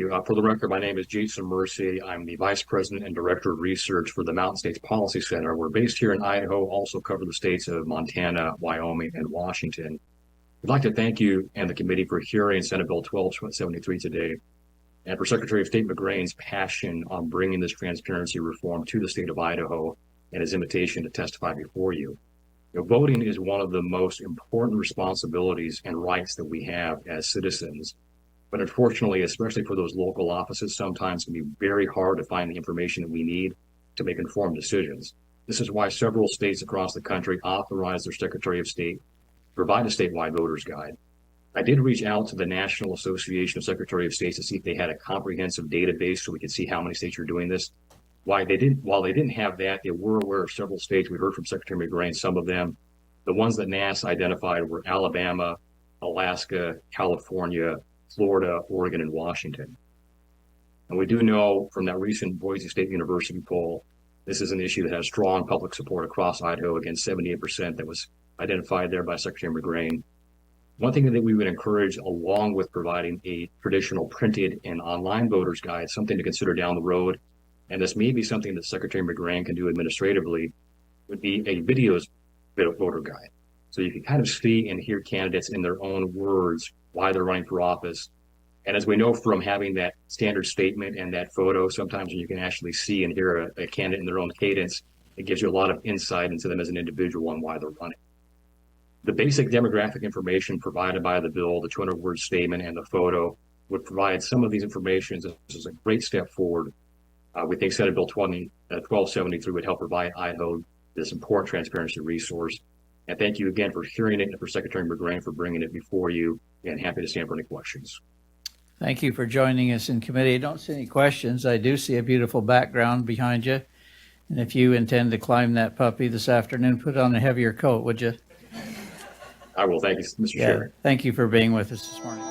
you. For the record, my name is Jason Mercier. I'm the Vice President and Director of Research for the Mountain States Policy Center. We're based here in Idaho, also cover the states of Montana, Wyoming, and Washington. I'd like to thank you and the committee for hearing Senate Bill 1273 today, and for Secretary of State McGrain's passion on bringing this transparency reform to the state of Idaho and his invitation to testify before you. Voting is one of the most important responsibilities and rights that we have as citizens. But unfortunately, especially for those local offices, sometimes it can be very hard to find the information that we need to make informed decisions. This is why several states across the country authorize their Secretary of State to provide a statewide voter's guide. I did reach out to the National Association of Secretary of States to see if they had a comprehensive database so we could see how many states are doing this. While they didn't have that, they were aware of several states. We heard from Secretary McGrain, some of them. The ones that NASA identified were Alabama, Alaska, California, Florida, Oregon, and Washington. And we do know from that recent Boise State University poll, this is an issue that has strong public support across Idaho, again, 78% that was identified there by Secretary McGrain. One thing that we would encourage, along with providing a traditional printed and online voter's guide, something to consider down the road, and this may be something that Secretary McGrain can do administratively, would be a videos voter guide. So you can kind of see and hear candidates in their own words why they're running for office. And as we know from having that standard statement and that photo, sometimes when you can actually see and hear a candidate in their own cadence, it gives you a lot of insight into them as an individual and why they're running. The basic demographic information provided by the bill, the 200-word statement and the photo, would provide some of these information. This is a great step forward. We think Senate Bill 1273 would help provide Idaho this important transparency resource. And thank you again for hearing it and for Secretary McGrain for bringing it before you, and happy to stand for any questions. Thank you for joining us in committee. I don't see any questions. I do see a beautiful background behind you. And if you intend to climb that puppy this afternoon, put on a heavier coat, would you? I will. Thank you, Mr. Chair. Thank you for being with us this morning.